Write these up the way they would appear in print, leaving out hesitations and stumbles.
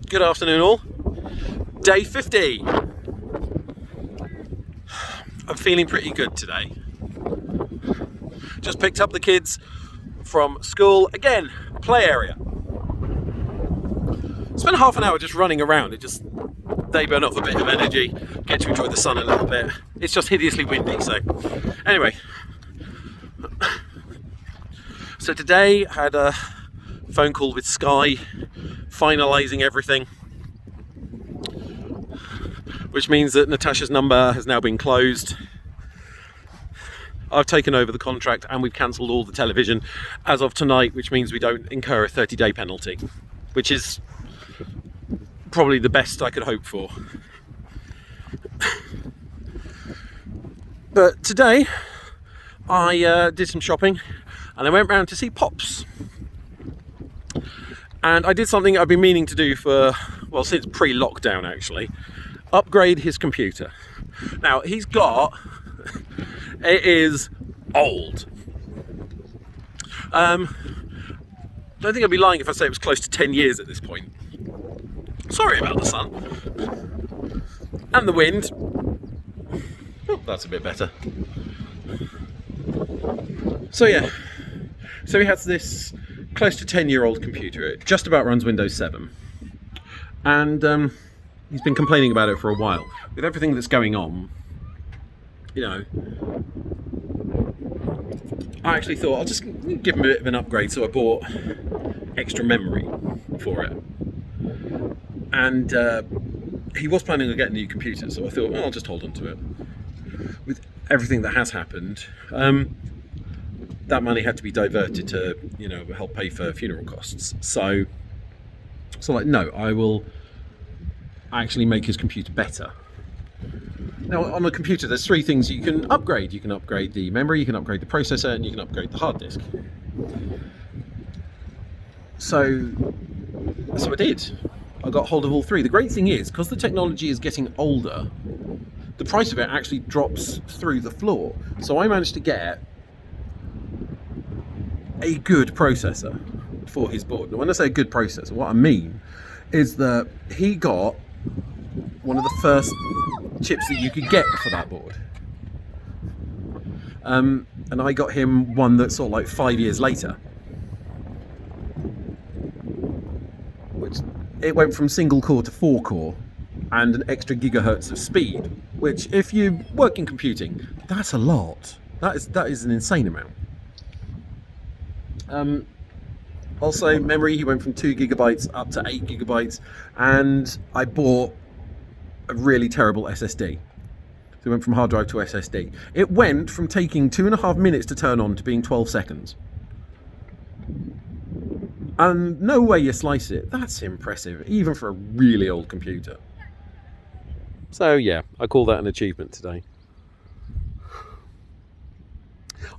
Good afternoon all. Day 50. I'm feeling pretty good today. Just picked up the kids from school. Again, play area. Spent half an hour just running around. They burn off a bit of energy, get to enjoy the sun a little bit. It's just hideously windy, so anyway. So today I had a phone call with Sky, finalising everything, which means that Natasha's number has now been closed. I've taken over the contract and we've cancelled all the television as of tonight, which means we don't incur a 30-day penalty, which is probably the best I could hope for. But today I did some shopping and I went round to see Pops. And I did something I've been meaning to do since pre-lockdown actually. Upgrade his computer. Now it is old. Don't think I'd be lying if I say it was close to 10 years at this point. Sorry about the sun. And the wind. Oh, that's a bit better. So yeah. So he has this close to 10-year-old computer. It just about runs Windows 7. And he's been complaining about it for a while. With everything that's going on, I actually thought I'll just give him a bit of an upgrade, so I bought extra memory for it. And he was planning on getting a new computer, so I thought, well, I'll just hold on to it. With everything that has happened, that money had to be diverted to, help pay for funeral costs. So no, I will actually make his computer better. Now, on a computer, there's three things you can upgrade. You can upgrade the memory, you can upgrade the processor, and you can upgrade the hard disk. So I did. I got hold of all three. The great thing is, because the technology is getting older, the price of it actually drops through the floor. So I managed to get a good processor for his board. Now, when I say a good processor, what I mean is that he got one of the first chips that you could get for that board. And I got him one that's sort of like 5 years later. Which it went from single core to 4 core and an extra gigahertz of speed, which if you work in computing, that's a lot. That is an insane amount. Also memory, he went from 2 gigabytes up to 8 gigabytes, and I bought a really terrible SSD. So it went from hard drive to SSD. It went from taking 2.5 minutes to turn on to being 12 seconds. And no way you slice it. That's impressive, even for a really old computer. So yeah, I call that an achievement today.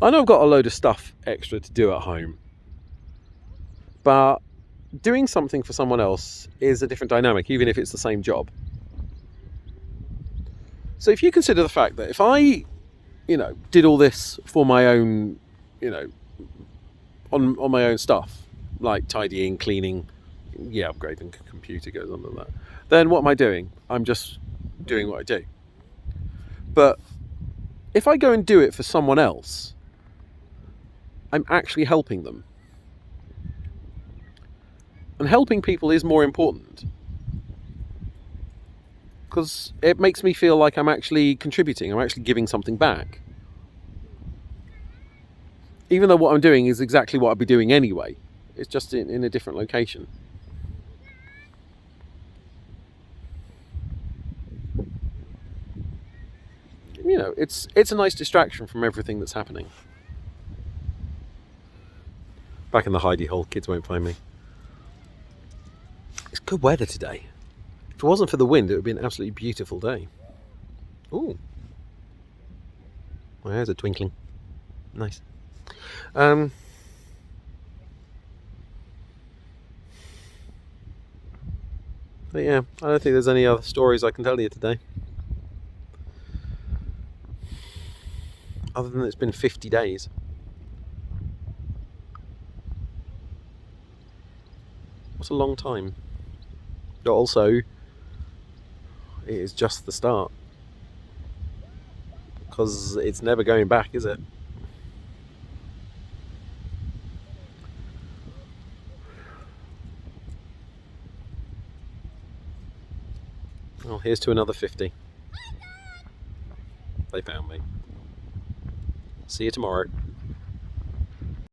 I know I've got a load of stuff extra to do at home, but doing something for someone else is a different dynamic, even if it's the same job. So if you consider the fact that if I, did all this for my own, on my own stuff, like tidying, cleaning, upgrading the computer goes under that, then what am I doing? I'm just doing what I do. But if I go and do it for someone else, I'm actually helping them. And helping people is more important, because it makes me feel like I'm actually contributing, I'm actually giving something back. Even though what I'm doing is exactly what I'd be doing anyway, it's just in a different location. It's a nice distraction from everything that's happening. Back in the hidey hole, kids won't find me. It's good weather today. If it wasn't for the wind, it would be an absolutely beautiful day. Ooh. My eyes are twinkling. Nice. But yeah, I don't think there's any other stories I can tell you today. Other than it's been 50 days. What's a long time? But also, it is just the start. Because it's never going back, is it? Well, here's to another 50. They found me. See you tomorrow.